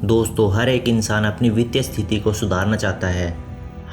दोस्तों, हर एक इंसान अपनी वित्तीय स्थिति को सुधारना चाहता है।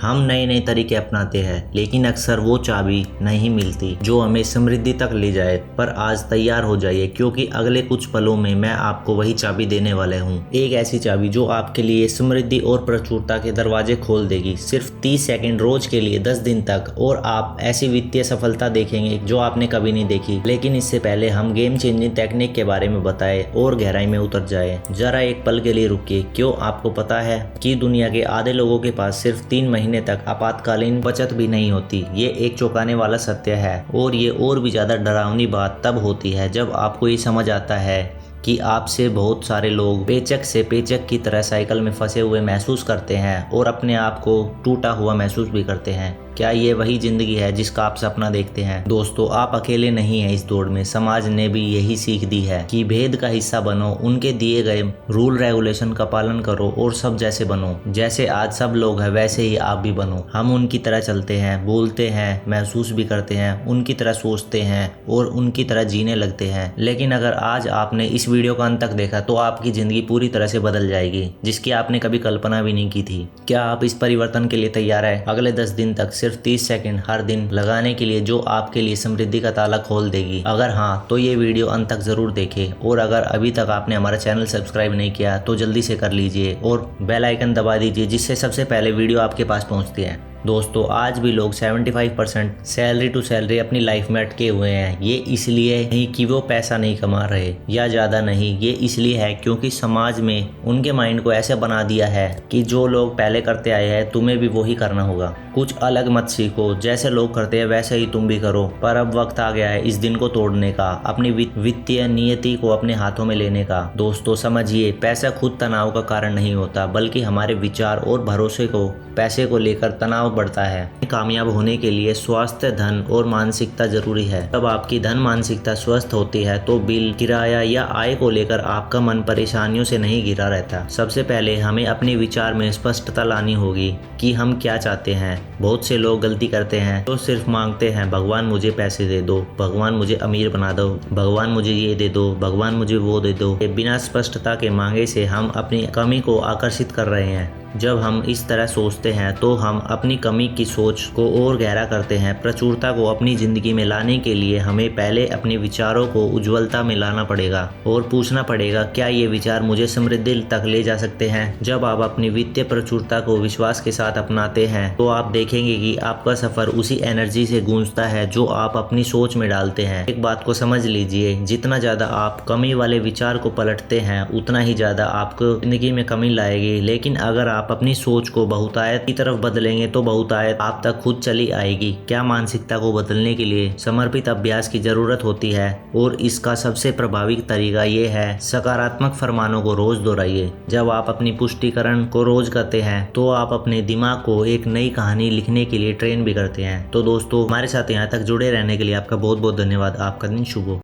हम नए नए तरीके अपनाते हैं, लेकिन अक्सर वो चाबी नहीं मिलती जो हमें समृद्धि तक ले जाए। पर आज तैयार हो जाइए, क्योंकि अगले कुछ पलों में मैं आपको वही चाबी देने वाला हूँ। एक ऐसी चाबी जो आपके लिए समृद्धि और प्रचुरता के दरवाजे खोल देगी। सिर्फ 30 सेकंड रोज के लिए 10 दिन तक, और आप ऐसी वित्तीय सफलता देखेंगे जो आपने कभी नहीं देखी। लेकिन इससे पहले हम गेम चेंजिंग टेक्निक के बारे में बताएं और गहराई में उतर जाए। जरा एक पल के लिए रुकिए। क्यों आपको पता है कि दुनिया के आधे लोगों के पास सिर्फ 3 महीने तक आपातकालीन बचत भी नहीं होती। ये एक चौंकाने वाला सत्य है, और ये और भी ज्यादा डरावनी बात तब होती है जब आपको ये समझ आता है कि आपसे बहुत सारे लोग पेचक से पेचक की तरह साइकिल में फंसे हुए महसूस करते हैं और अपने आप को टूटा हुआ महसूस भी करते हैं। क्या ये वही जिंदगी है जिसका आप सपना देखते हैं? दोस्तों, आप अकेले नहीं हैं इस दौड़ में। समाज ने भी यही सीख दी है कि भेद का हिस्सा बनो, उनके दिए गए रूल रेगुलेशन का पालन करो और सब जैसे बनो। जैसे आज सब लोग हैं वैसे ही आप भी बनो। हम उनकी तरह चलते हैं, बोलते हैं, महसूस भी करते हैं, उनकी तरह सोचते हैं और उनकी तरह जीने लगते हैं। लेकिन अगर आज आपने इस वीडियो का अंत तक देखा तो आपकी जिंदगी पूरी तरह से बदल जाएगी, जिसकी आपने कभी कल्पना भी नहीं की थी। क्या आप इस परिवर्तन के लिए तैयार है? अगले 10 दिन तक सिर्फ 30 सेकंड हर दिन लगाने के लिए, जो आपके लिए समृद्धि का ताला खोल देगी। अगर हाँ, तो ये वीडियो अंत तक जरूर देखें, और अगर अभी तक आपने हमारा चैनल सब्सक्राइब नहीं किया तो जल्दी से कर लीजिए और बेल आइकन दबा दीजिए, जिससे सबसे पहले वीडियो आपके पास पहुंचती है। दोस्तों, आज भी लोग 75% सैलरी टू सैलरी अपनी लाइफ में अटके हुए हैं। ये इसलिए नहीं कि वो पैसा नहीं कमा रहे या ज़्यादा नहीं, ये इसलिए है क्योंकि समाज में उनके माइंड को ऐसे बना दिया है कि जो लोग पहले करते आए हैं तुम्हें भी वही करना होगा। कुछ अलग मत सीखो, जैसे लोग करते हैं वैसे ही तुम भी करो। पर अब वक्त आ गया है इस दिन को तोड़ने का, अपनी वित्तीय नियति को अपने हाथों में लेने का। दोस्तों, समझिए, पैसा खुद तनाव का कारण नहीं होता, बल्कि हमारे विचार और भरोसे को पैसे को लेकर तनाव बढ़ता है। कामयाब होने के लिए स्वास्थ्य, धन और मानसिकता जरूरी है। जब आपकी धन मानसिकता स्वस्थ होती है तो बिल, किराया या आय को लेकर आपका मन परेशानियों से नहीं घिरा रहता। सबसे पहले हमें अपने विचार में स्पष्टता लानी होगी कि हम क्या चाहते हैं। बहुत से लोग गलती करते हैं तो सिर्फ मांगते हैं, भगवान मुझे पैसे दे दो, भगवान मुझे अमीर बना दो, भगवान मुझे ये दे दो, भगवान मुझे वो दे दो। बिना स्पष्टता के मांगे से हम अपनी कमी को आकर्षित कर रहे हैं। जब हम इस तरह सोचते हैं तो हम अपनी कमी की सोच को और गहरा करते हैं। प्रचुरता को अपनी जिंदगी में लाने के लिए हमें पहले अपने विचारों को उज्ज्वलता में लाना पड़ेगा और पूछना पड़ेगा, क्या ये विचार मुझे समृद्धि तक ले जा सकते हैं? जब आप अपनी वित्तीय प्रचुरता को विश्वास के साथ अपनाते हैं तो आप देखेंगे कि आपका सफर उसी एनर्जी से गूंजता है जो आप अपनी सोच में डालते हैं। एक बात को समझ लीजिए, जितना ज्यादा आप कमी वाले विचार को पलटते हैं उतना ही ज्यादा आपको जिंदगी में कमी लाएगी। लेकिन अगर आप अपनी सोच को बहुतायत की तरफ बदलेंगे तो बहुतायत आप तक खुद चली आएगी। क्या मानसिकता को बदलने के लिए समर्पित अभ्यास की जरूरत होती है, और इसका सबसे प्रभावी तरीका ये है, सकारात्मक फरमानों को रोज दोहराइए। जब आप अपनी पुष्टिकरण को रोज करते हैं तो आप अपने दिमाग को एक नई कहानी लिखने के लिए ट्रेन भी करते हैं। तो दोस्तों, हमारे साथ यहाँ तक जुड़े रहने के लिए आपका बहुत बहुत धन्यवाद। आपका दिन शुभ हो।